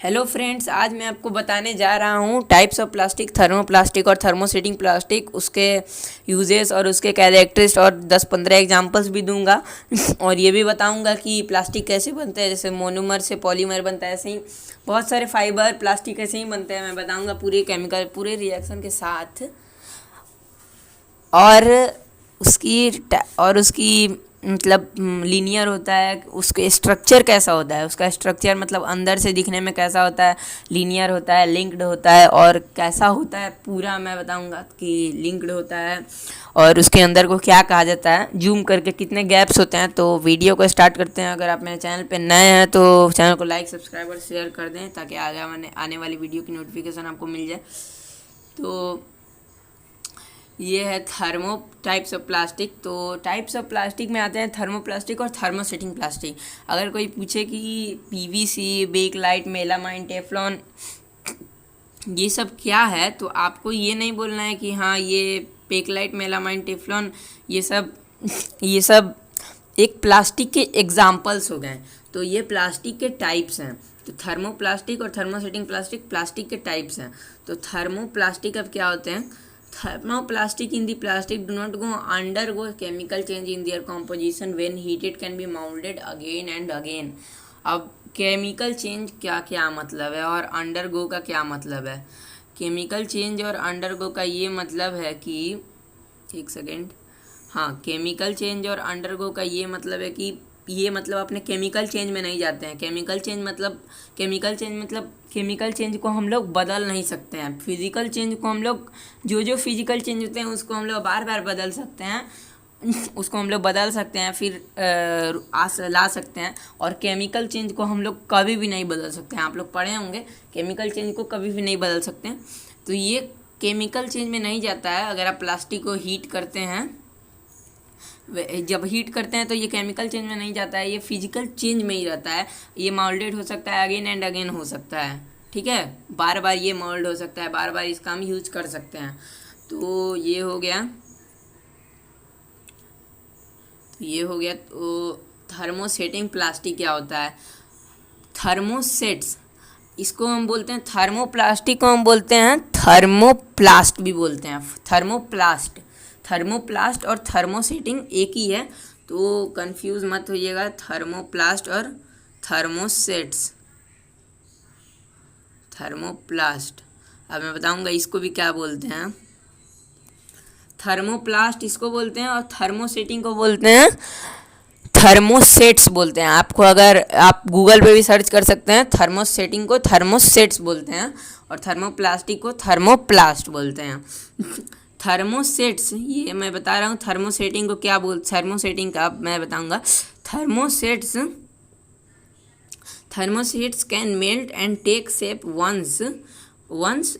Hello friends, आज मैं आपको बताने जा रहा हूँ टाइप्स ऑफ प्लास्टिक, थर्मोप्लास्टिक और थर्मोसेटिंग प्लास्टिक, उसके यूजेस और उसके कैरेक्टरिस्ट और 10-15 एग्जांपल्स भी दूंगा। और ये भी बताऊंगा कि प्लास्टिक कैसे बनते हैं, जैसे मोनोमर से पॉलीमर बनता है, ऐसे ही बहुत सारे फाइबर प्लास्टिक ऐसे ही बनते हैं। मैं बताऊँगा पूरे केमिकल, पूरे रिएक्शन के साथ। और उसकी मतलब लीनियर होता है, उसके स्ट्रक्चर कैसा होता है, उसका स्ट्रक्चर मतलब अंदर से दिखने में कैसा होता है, लीनियर होता है, लिंक्ड होता है, और कैसा होता है पूरा मैं बताऊंगा कि लिंक्ड होता है। और उसके अंदर को क्या कहा जाता है, जूम करके कितने गैप्स होते हैं। तो वीडियो को स्टार्ट करते हैं। अगर आप मेरे चैनल पे नए हैं तो चैनल को लाइक, सब्सक्राइब और शेयर कर दें, ताकि आने वाली वीडियो की नोटिफिकेशन आपको मिल जाए। तो ये है थर्मो टाइप्स ऑफ प्लास्टिक। तो टाइप्स ऑफ प्लास्टिक में आते हैं थर्मोप्लास्टिक और थर्मोसेटिंग प्लास्टिक। अगर कोई पूछे कि पीवीसी, बेकलाइट, मेलामाइन, टेफ्लॉन ये सब क्या है, तो आपको ये नहीं बोलना है कि हाँ ये बेकलाइट, मेलामाइन, टेफ्लॉन ये सब एक प्लास्टिक के एग्जाम्पल्स हो गए। तो ये प्लास्टिक के टाइप्स हैं। तो थर्मोप्लास्टिक और थर्मोसेटिंग प्लास्टिक प्लास्टिक के टाइप्स हैं। तो थर्मोप्लास्टिक अब क्या होते हैं? Thermoplastic in the plastic do not undergo chemical change in their composition when heated can be molded again and again। अब केमिकल चेंज क्या क्या मतलब है और अंडरगो का क्या मतलब है? केमिकल चेंज और अंडरगो का ये मतलब है कि एक सेकेंड, हाँ, केमिकल चेंज और अंडरगो का ये मतलब है कि ये मतलब अपने केमिकल चेंज में नहीं जाते हैं। केमिकल चेंज मतलब केमिकल चेंज को हम लोग बदल नहीं सकते हैं। फिजिकल चेंज को हम लोग जो फिजिकल चेंज होते हैं उसको हम लोग बार बार बदल सकते हैं, उसको हम लोग बदल सकते हैं, फिर ला सकते हैं। और केमिकल चेंज को हम लोग कभी भी नहीं बदल सकते हैं। आप लोग पढ़े होंगे, केमिकल चेंज को कभी भी नहीं बदल सकते हैं। तो ये केमिकल चेंज में नहीं जाता है। अगर आप प्लास्टिक को हीट करते हैं, जब हीट करते हैं तो ये केमिकल चेंज में नहीं जाता है, ये फिजिकल चेंज में ही रहता है। ये मोल्डेड हो सकता है, अगेन एंड अगेन हो सकता है, ठीक है, बार बार ये मोल्ड हो सकता है, बार बार इसका हम यूज कर सकते हैं। तो ये हो गया, तो थर्मोसेटिंग प्लास्टिक क्या होता है? थर्मोसेट्स, इसको हम बोलते हैं थर्मोप्लास्टिक को हम बोलते हैं थर्मोप्लास्ट भी बोलते हैं। थर्मोप्लास्ट और थर्मोसेटिंग एक ही है, तो कंफ्यूज मत होइएगा। थर्मोप्लास्ट और थर्मोसेट्स, थर्मोप्लास्ट। अब मैं बताऊंगा इसको भी क्या बोलते हैं। थर्मोप्लास्ट इसको बोलते हैं और थर्मोसेटिंग को बोलते हैं थर्मोसेट्स बोलते हैं। आपको अगर आप गूगल पे भी सर्च कर सकते हैं, थर्मोसेटिंग को थर्मोसेट्स बोलते हैं और थर्मोप्लास्टिक को थर्मोप्लास्ट बोलते हैं। थर्मोसेट्स, ये मैं बता रहा हूँ। थर्मोसेटिंग को क्या थर्मोसेटिंग का मैं बताऊंगा। Thermosets can melt and take shape once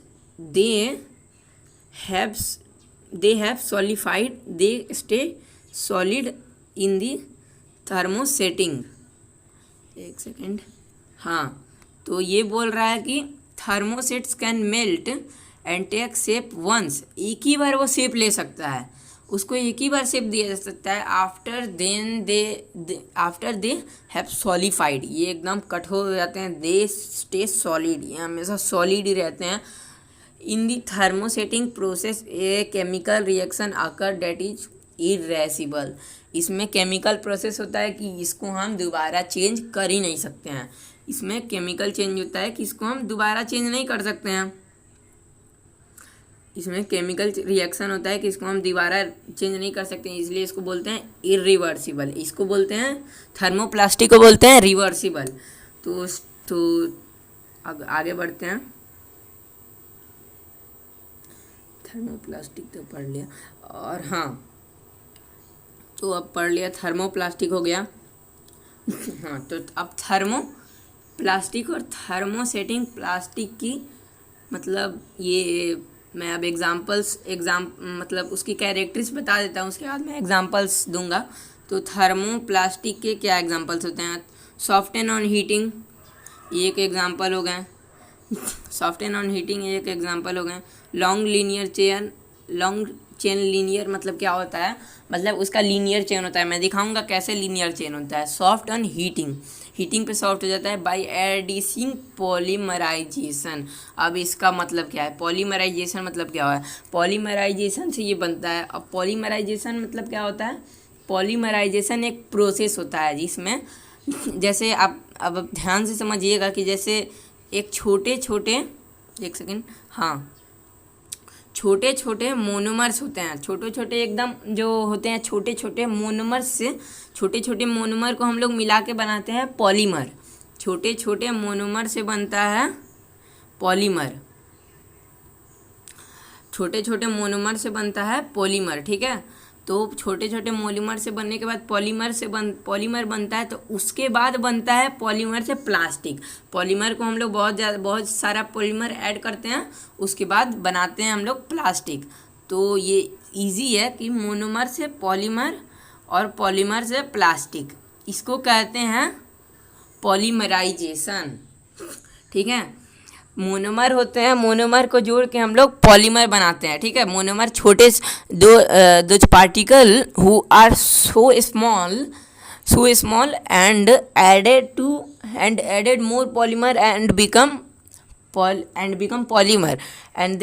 they have solidified, they stay solid in the thermosetting. एक सेकेंड, हाँ, तो ये बोल रहा है कि thermosets can melt and take shape once, एक ही बार वो शेप ले सकता है, उसको एक ही बार शेप दिया जा सकता है। आफ्टर दे हैव सॉलिफाइड, ये एकदम कठोर हो जाते हैं। दे स्टे सॉलिड, ये हमेशा सॉलिड ही रहते हैं। In the thermosetting process a chemical reaction occur that is irreversible. इसमें केमिकल प्रोसेस होता है कि इसको हम दोबारा चेंज कर ही नहीं सकते हैं। इसमें केमिकल चेंज होता है कि इसको हम दोबारा चेंज नहीं कर सकते हैं। इसमें केमिकल रिएक्शन होता है कि इसको हम दोबारा चेंज नहीं कर सकते हैं, इसलिए इसको बोलते हैं इरिवर्सिबल। इसको बोलते हैं, थर्मोप्लास्टिक को बोलते हैं रिवर्सिबल। तो आगे बढ़ते हैं। थर्मोप्लास्टिक तो पढ़ लिया, और हाँ, तो अब पढ़ लिया, थर्मोप्लास्टिक हो गया। हाँ, तो अब थर्मोप्लास्टिक और थर्मोसेटिंग प्लास्टिक की मतलब ये मैं अब मतलब उसकी कैरेक्टरिस्ट बता देता हूँ, उसके बाद मैं एग्जांपल्स दूंगा। तो थर्मोप्लास्टिक के क्या एग्जांपल्स होते हैं? सॉफ्टन ऑन हीटिंग, ये एक एग्जांपल हो गए। सॉफ्टन ऑन हीटिंग एक एग्जांपल हो गए। लॉन्ग चेन लीनियर मतलब क्या होता है? मतलब उसका लीनियर चेन होता है। मैं दिखाऊंगा कैसे लीनियर चेन होता है। सॉफ्ट ऑन हीटिंग, हीटिंग पे सॉफ्ट हो जाता है बाय एडिसिंग पॉलीमराइजेशन। अब इसका मतलब क्या है, पॉलीमराइजेशन मतलब क्या है, पॉलीमराइजेशन से ये बनता है। अब पॉलीमराइजेशन मतलब क्या होता है, पॉलीमराइजेशन एक प्रोसेस होता है जिसमें जैसे आप अब ध्यान से समझिएगा कि जैसे एक छोटे छोटे, एक सेकेंड, हाँ, छोटे छोटे मोनोमर्स होते हैं, छोटे छोटे एकदम जो होते हैं छोटे छोटे मोनोमर्स से, छोटे छोटे मोनोमर को हम लोग मिला के बनाते हैं पॉलीमर। छोटे छोटे मोनोमर से बनता है पॉलीमर, छोटे छोटे मोनोमर से बनता है पॉलीमर, ठीक है। तो छोटे छोटे मोनोमर से बनने के बाद पॉलीमर बनता है, तो उसके बाद बनता है पॉलीमर से प्लास्टिक। पॉलीमर को हम लोग बहुत सारा पॉलीमर ऐड करते हैं, उसके बाद बनाते हैं हम लोग प्लास्टिक। तो ये इजी है कि मोनोमर से पॉलीमर और पॉलीमर से प्लास्टिक, इसको कहते हैं पॉलीमराइजेशन, ठीक है। मोनोमर होते हैं, मोनोमर को जोड़ के हम लोग पॉलीमर बनाते हैं, ठीक है। मोनोमर छोटे दो particle who are so small and added more polymer and become polymer, and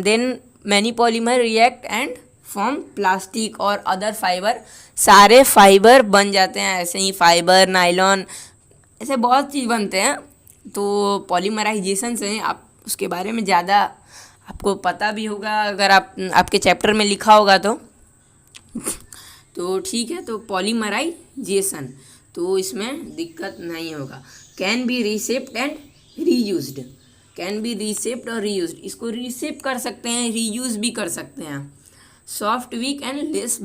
then many polymer react and form plastic और other fiber। सारे फाइबर बन जाते हैं, ऐसे ही फाइबर, नायलॉन, ऐसे बहुत चीज़ बनते हैं। तो पॉलीमराइजेशन से आप उसके बारे में ज़्यादा आपको पता भी होगा, अगर आपके चैप्टर में लिखा होगा तो ठीक है। तो पॉलीमराइजेशन, तो इसमें दिक्कत नहीं होगा। Can be reshaped and reused, can be reshaped और रीयूज्ड, इसको रीशेप कर सकते हैं, रीयूज भी कर सकते हैं। Soft weak and less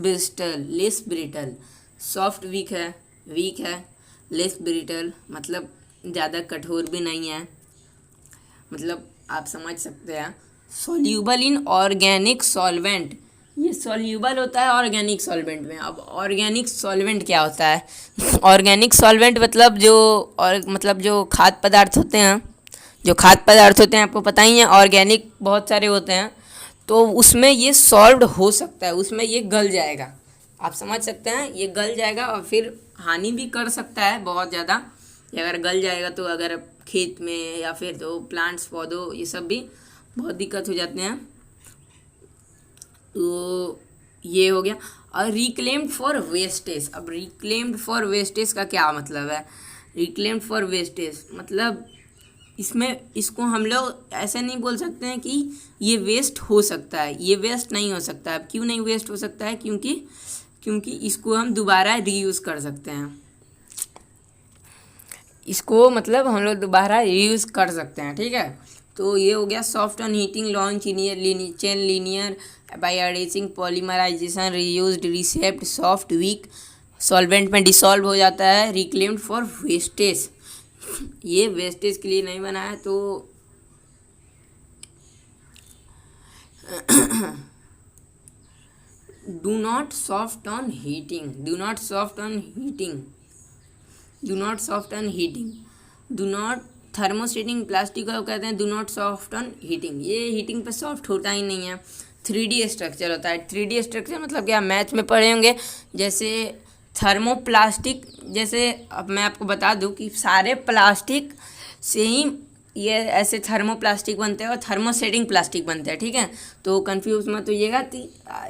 brittle, soft weak है, लेस ब्रिटल मतलब ज़्यादा कठोर भी नहीं है, मतलब आप समझ सकते हैं। सॉल्यूबल इन ऑर्गेनिक सॉल्वेंट, ये सॉल्यूबल होता है ऑर्गेनिक सॉल्वेंट में। अब ऑर्गेनिक सॉल्वेंट क्या होता है ऑर्गेनिक सॉल्वेंट मतलब जो खाद्य पदार्थ होते हैं, आपको पता ही है, ऑर्गेनिक बहुत सारे होते हैं, तो उसमें ये सॉल्व्ड हो सकता है, उसमें ये गल जाएगा, आप समझ सकते हैं, ये गल जाएगा और फिर हानि भी कर सकता है बहुत ज़्यादा। ये अगर गल जाएगा तो अगर खेत में या फिर तो प्लांट्स, पौधों, ये सब भी बहुत दिक्कत हो जाते हैं। तो ये हो गया। और रिक्लेम्ड फॉर वेस्टेज, अब रिक्लेम्ड फॉर वेस्टेज का क्या मतलब है, रिक्लेम्ड फॉर वेस्टेज मतलब इसको हम लोग ऐसे नहीं बोल सकते हैं कि ये वेस्ट हो सकता है, ये वेस्ट नहीं हो सकता है। अब क्यों नहीं वेस्ट हो सकता है, क्योंकि इसको हम दोबारा रीयूज़ कर सकते हैं, इसको मतलब हम लोग दोबारा रीयूज़ कर सकते हैं, ठीक है। तो ये हो गया soft on heating, long chain linear by addition, polymerisation, reused, reshaped, soft weak, solvent में डिसॉल्व हो जाता है, रिक्लेम्ड फॉर वेस्टेज, ये वेस्टेज के लिए नहीं बना है। तो do not soft on heating, do not thermosetting plastic को कहते हैं do not soft on heating, ये हीटिंग पे सॉफ्ट होता ही नहीं है। 3D स्ट्रक्चर होता है, 3D स्ट्रक्चर मतलब क्या, मैथ में पढ़े होंगे, जैसे थर्मोप्लास्टिक, जैसे अब मैं आपको बता दूं कि सारे प्लास्टिक से ही ये ऐसे थर्मोप्लास्टिक बनते हैं और थर्मोसेटिंग प्लास्टिक बनते हैं, ठीक है। तो कंफ्यूज मत होइएगा,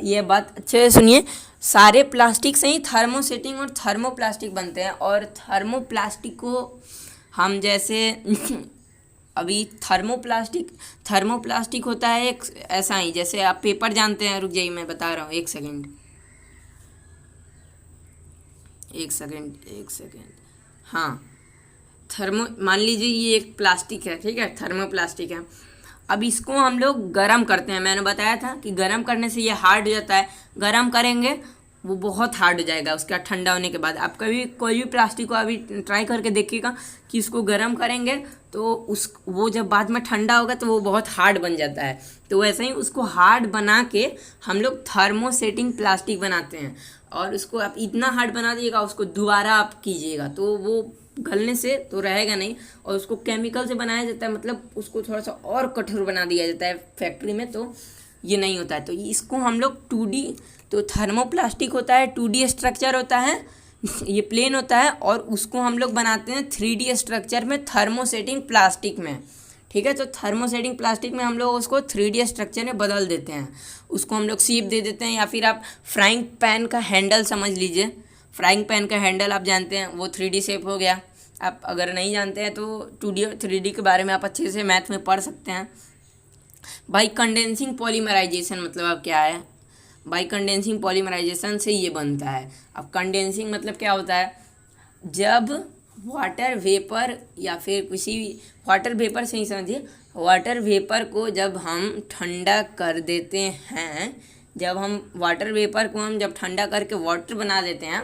ये बात अच्छे से सुनिए, सारे प्लास्टिक से ही थर्मोसेटिंग और थर्मोप्लास्टिक बनते हैं। और थर्मोप्लास्टिक को हम जैसे अभी थर्मोप्लास्टिक होता है एक ऐसा ही, जैसे आप पेपर जानते हैं, रुक जाइए मैं बता रहा हूँ, एक सेकेंड, हाँ, मान लीजिए ये एक प्लास्टिक है, ठीक है, थर्मोप्लास्टिक है। अब इसको हम लोग गरम करते हैं, मैंने बताया था कि गरम करने से ये हार्ड हो जाता है, गरम करेंगे वो बहुत हार्ड हो जाएगा उसका ठंडा होने के बाद। आप कभी कोई भी प्लास्टिक को अभी ट्राई करके देखिएगा कि उसको गर्म करेंगे तो वो जब बाद में ठंडा होगा तो वो बहुत हार्ड बन जाता है। तो वैसे ही उसको हार्ड बना के हम लोग थर्मोसेटिंग प्लास्टिक बनाते हैं, और उसको आप इतना हार्ड बना दीजिएगा, उसको दोबारा आप कीजिएगा तो वो गलने से तो रहेगा नहीं, और उसको केमिकल से बनाया जाता है, मतलब उसको थोड़ा सा और कठोर बना दिया जाता है फैक्ट्री में, तो ये नहीं होता है। तो इसको हम लोग 2D, तो थर्मोप्लास्टिक होता है 2D स्ट्रक्चर होता है, ये प्लेन होता है और उसको हम लोग बनाते हैं 3D स्ट्रक्चर में थर्मोसेटिंग प्लास्टिक में। ठीक है, तो थर्मोसेटिंग प्लास्टिक में हम लोग उसको 3D स्ट्रक्चर में बदल देते हैं, उसको हम लोग शेप दे देते हैं। या फिर आप फ्राइंग पैन का हैंडल समझ लीजिए, फ्राइंग पैन का हैंडल आप जानते हैं, वो 3D शेप हो गया। आप अगर नहीं जानते हैं तो 2D और 3D के बारे में आप अच्छे से मैथ में पढ़ सकते हैं। बाई कंडेंसिंग पॉलीमराइजेशन मतलब अब क्या है, बाई कंडेंसिंग पॉलीमराइजेशन से ये बनता है। अब कंडेंसिंग मतलब क्या होता है, जब वाटर वेपर या फिर किसी वाटर वेपर से ही समझिए, वाटर वेपर को जब हम ठंडा कर देते हैं, जब हम वाटर वेपर को हम जब ठंडा करके वाटर बना देते हैं,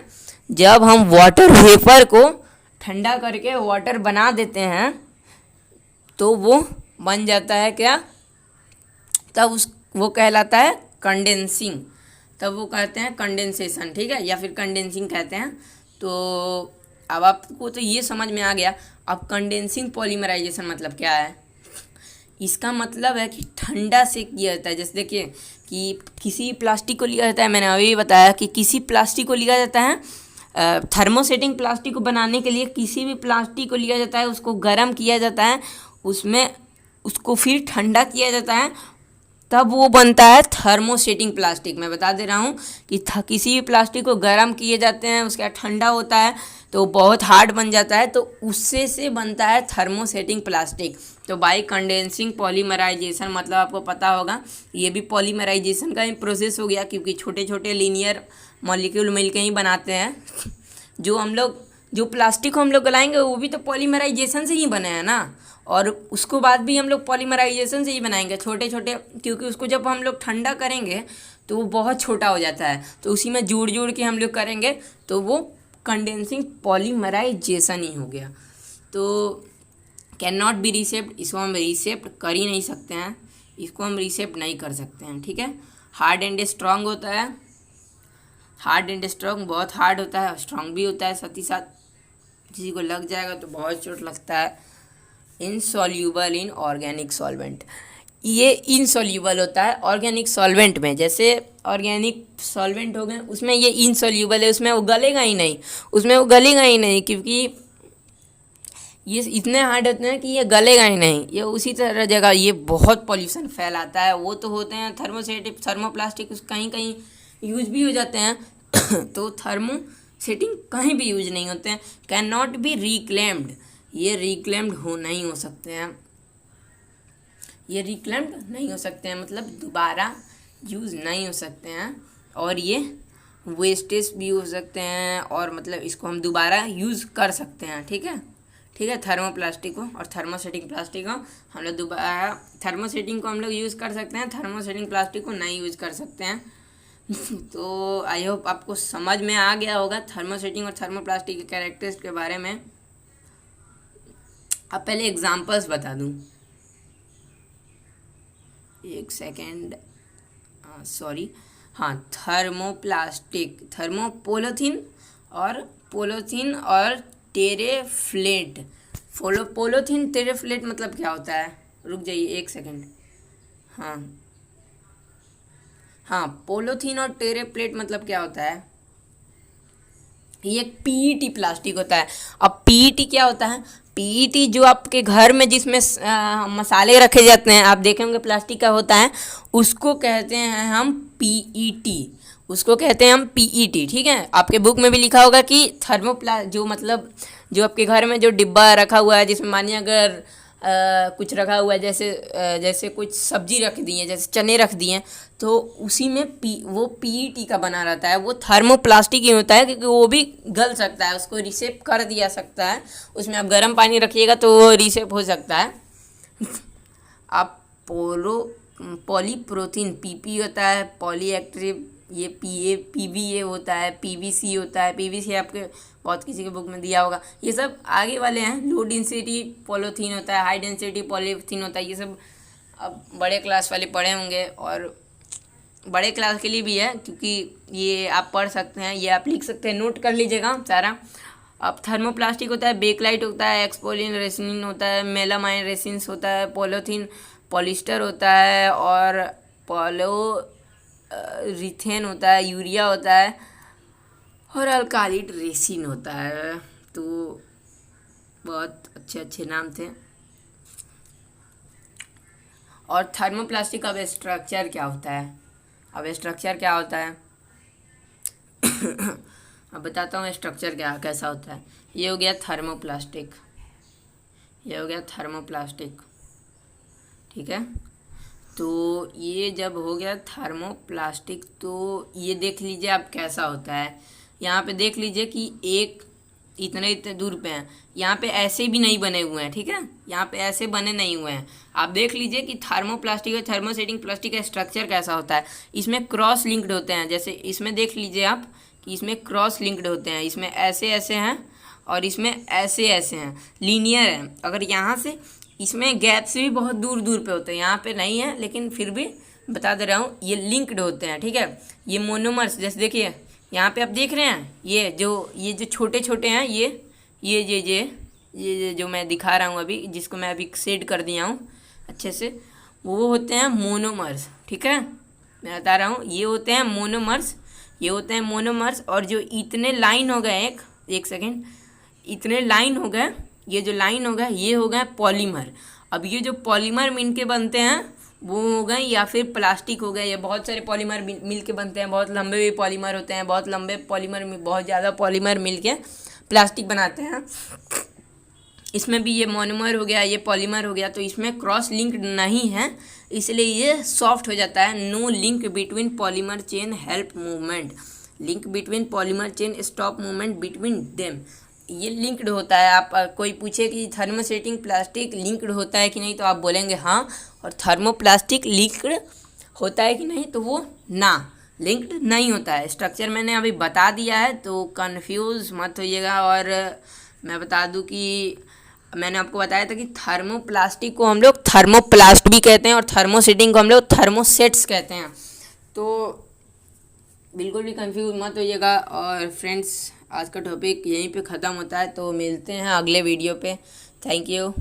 जब हम वाटर वेपर को ठंडा करके वाटर बना देते हैं तो वो बन जाता है क्या, तब उस वो कहलाता है कंडेंसिंग, तब वो कहते हैं कंडेंसेशन। ठीक है, या फिर कंडेंसिंग कहते हैं। तो अब आपको तो ये समझ में आ गया। अब कंडेंसिंग पॉलीमराइजेशन मतलब क्या है, इसका मतलब है कि ठंडा से किया जाता है। जैसे देखिए कि किसी प्लास्टिक को लिया जाता है, मैंने अभी बताया कि किसी प्लास्टिक को लिया जाता है, थर्मोसेटिंग प्लास्टिक को बनाने के लिए किसी भी प्लास्टिक को लिया जाता है, उसको गर्म किया जाता है, उसमें उसको फिर ठंडा किया जाता है, तब वो बनता है थर्मोसेटिंग प्लास्टिक। मैं बता दे रहा हूँ कि किसी भी प्लास्टिक को गर्म किए जाते हैं, उसका ठंडा होता है तो बहुत हार्ड बन जाता है, तो उससे से बनता है थर्मोसेटिंग प्लास्टिक। तो बाई कंडेंसिंग पॉलीमराइजेशन मतलब आपको पता होगा, ये भी पॉलीमराइजेशन का ही प्रोसेस हो गया, क्योंकि छोटे छोटे लीनियर मॉलिक्यूल मिलके ही बनाते हैं। जो प्लास्टिक को हम लोग गलाएंगे वो भी तो पॉलीमराइजेशन से ही बने हैं ना, और उसको बाद भी हम लोग पॉलीमराइजेशन से ही बनाएंगे छोटे छोटे, क्योंकि उसको जब हम लोग ठंडा करेंगे तो वो बहुत छोटा हो जाता है, तो उसी में जोड़ जोड़ के हम लोग करेंगे तो वो कंडेंसिंग पॉलीमराइजेशन ही हो गया। तो कैन नॉट बी रिसेप्ट, इसको हम रिसेप्ट कर ही नहीं सकते हैं, इसको हम रिसेप्ट नहीं कर सकते हैं। ठीक है, हार्ड एंड स्ट्रांग होता है, हार्ड एंड स्ट्रांग बहुत हार्ड होता है, स्ट्रांग भी होता है साथ ही साथ, किसी को लग जाएगा तो बहुत चोट लगता है। इनसॉल्यूबल इन ऑर्गेनिक सॉल्वेंट, ये इनसॉल्यूबल होता है ऑर्गेनिक सॉल्वेंट में। जैसे ऑर्गेनिक सॉल्वेंट हो गए उसमें ये इनसॉल्यूबल है, उसमें वो गलेगा ही नहीं, उसमें वो गलेगा ही नहीं, क्योंकि ये इतने हार्ड होते हैं कि ये गलेगा ही नहीं। ये उसी तरह जगह ये बहुत पॉल्यूशन फैलाता है। वो तो होते हैं थर्मोसेटिव थर्मोप्लास्टिक कहीं कहीं यूज भी हो जाते हैं तो थर्मोसेटिंग कहीं भी यूज नहीं होते हैं। कैन नॉट बी रिक्लेम्ड, ये रिक्लेम्ड नहीं हो सकते हैं, ये रिक्लेम्ड नहीं हो सकते हैं मतलब दोबारा यूज़ नहीं हो सकते हैं, और ये वेस्टेज भी हो सकते हैं, और मतलब इसको हम दोबारा यूज़ कर सकते हैं। ठीक है, ठीक है, थर्मोप्लास्टिक को और थर्मोसेटिंग प्लास्टिक को हम लोग दोबारा, थर्मोसेटिंग को हम लोग यूज़ कर सकते हैं, थर्मोसेटिंग प्लास्टिक को नहीं यूज़ कर सकते हैं। तो आई होप आपको समझ में आ गया होगा थर्मोसेटिंग और थर्मोप्लास्टिक के कैरेक्टर्स के बारे में। अब पहले एग्जांपल्स बता दूं, एक सेकेंड, सॉरी, हाँ, थर्मोप्लास्टिक, थर्मोपोलोथीन और टेरेफ्लेट। पोलोथीन टेरेफ्लेट मतलब क्या होता है, रुक जाइए एक सेकेंड, हाँ हाँ, पोलोथीन और टेरेप्लेट मतलब क्या होता है, ये पीईटी प्लास्टिक होता है। अब पीईटी क्या होता है, पीईटी जो आपके घर में जिसमें मसाले रखे जाते हैं, आप देखेंगे प्लास्टिक का होता है, उसको कहते हैं हम पीईटी, उसको कहते हैं हम पीईटी। ठीक है, आपके बुक में भी लिखा होगा कि जो मतलब जो आपके घर में जो डिब्बा रखा हुआ है, जिसमें मानिए अगर कुछ रखा हुआ है, जैसे कुछ सब्जी रख दी है, जैसे चने रख दिए, तो उसी में वो पीईटी का बना रहता है। वो थर्मोप्लास्टिक ही होता है, क्योंकि वो भी गल सकता है, उसको रिसेप कर दिया सकता है, उसमें आप गर्म पानी रखिएगा तो वो रिसेप हो सकता है। आप पॉलीप्रोथीन पीपी होता है, पॉलीएक्टिव ये पीवीए होता है, पीवीसी होता है, पीवीसी आपके बहुत किसी के बुक में दिया होगा, ये सब आगे वाले हैं। लो डेंसिटी पॉलीथीन होता है, हाई डेंसिटी पॉलीथीन होता है, ये सब अब बड़े क्लास वाले पढ़े होंगे, और बड़े क्लास के लिए भी है, क्योंकि ये आप पढ़ सकते हैं, ये आप लिख सकते हैं, नोट कर लीजिएगा सारा। अब थर्मोप्लास्टिक होता है, बेकलाइट होता है, एक्सपोलिन रेसिन होता है, मेलामाइन रेसिन्स होता है, पॉलीथीन पॉलिस्टर होता है, और रिथेन होता है, यूरिया होता है, और अल्कालिड रेसिन होता है। तो बहुत अच्छे अच्छे नाम थे। और थर्मोप्लास्टिक अब स्ट्रक्चर क्या होता है? अब स्ट्रक्चर क्या होता है? अब बताता हूँ स्ट्रक्चर क्या कैसा होता है। ये हो गया थर्मोप्लास्टिक, ये हो गया थर्मोप्लास्टिक, ठीक है। तो ये जब हो गया थर्मोप्लास्टिक, तो ये देख लीजिए आप कैसा होता है। यहाँ पे देख लीजिए कि एक इतने इतने दूर पे हैं, यहाँ पे ऐसे भी नहीं बने हुए हैं, ठीक है, यहाँ पे ऐसे बने नहीं हुए हैं। आप देख लीजिए कि थर्मोप्लास्टिक और थर्मोसेटिंग प्लास्टिक का स्ट्रक्चर कैसा होता है। इसमें क्रॉस लिंक्ड होते हैं, जैसे इसमें देख लीजिए आप कि इसमें क्रॉस लिंक्ड होते हैं, इसमें ऐसे ऐसे हैं और इसमें ऐसे ऐसे हैं, लीनियर है। अगर यहाँ से इसमें गैप से भी बहुत दूर दूर पे होते हैं, यहाँ पे नहीं है लेकिन फिर भी बता दे रहा हूँ, ये लिंक्ड होते हैं, ठीक है। ये मोनोमर्स, जैसे देखिए यहाँ पे आप देख रहे हैं, ये जो छोटे छोटे हैं, ये जो मैं दिखा रहा हूँ अभी, जिसको मैं अभी शेड कर दिया हूँ अच्छे से, वो होते हैं मोनोमर्स, ठीक है। मैं बता रहा हूँ, ये होते हैं मोनोमर्स, ये होते हैं मोनोमर्स। और जो इतने लाइन हो गए, एक सेकेंड, इतने लाइन हो गए, ये जो लाइन हो गया ये हो गए पॉलीमर। अब ये जो पॉलीमर मिल के बनते हैं वो हो गए, या फिर प्लास्टिक हो गए। ये बहुत सारे पॉलीमर मिल के बनते हैं, बहुत लंबे भी पॉलीमर होते हैं, बहुत लंबे पॉलीमर, बहुत ज़्यादा पॉलीमर मिल के प्लास्टिक बनाते हैं। इसमें भी ये मोनोमर हो गया, ये पॉलीमर हो गया, तो इसमें क्रॉस लिंक नहीं है, इसलिए ये सॉफ्ट हो जाता है। No link between polymer chain help movement, link between polymer chain stop movement between them. ये लिंक्ड होता है। आप कोई पूछे कि थर्मोसेटिंग प्लास्टिक लिंक्ड होता है कि नहीं, तो आप बोलेंगे हाँ, और थर्मोप्लास्टिक लिंक्ड होता है कि नहीं, तो वो ना, लिंक्ड नहीं होता है। स्ट्रक्चर मैंने अभी बता दिया है, तो कंफ्यूज मत होइएगा। और मैं बता दूं कि मैंने आपको बताया था कि थर्मोप्लास्टिक को हम लोग थर्मोप्लास्ट भी कहते हैं और थर्मोसेटिंग को हम लोग थर्मोसेट्स कहते हैं। तो बिल्कुल भी कंफ्यूज मत होइएगा। और फ्रेंड्स, आज का टॉपिक यहीं पे ख़त्म होता है, तो मिलते हैं अगले वीडियो पे। Thank you.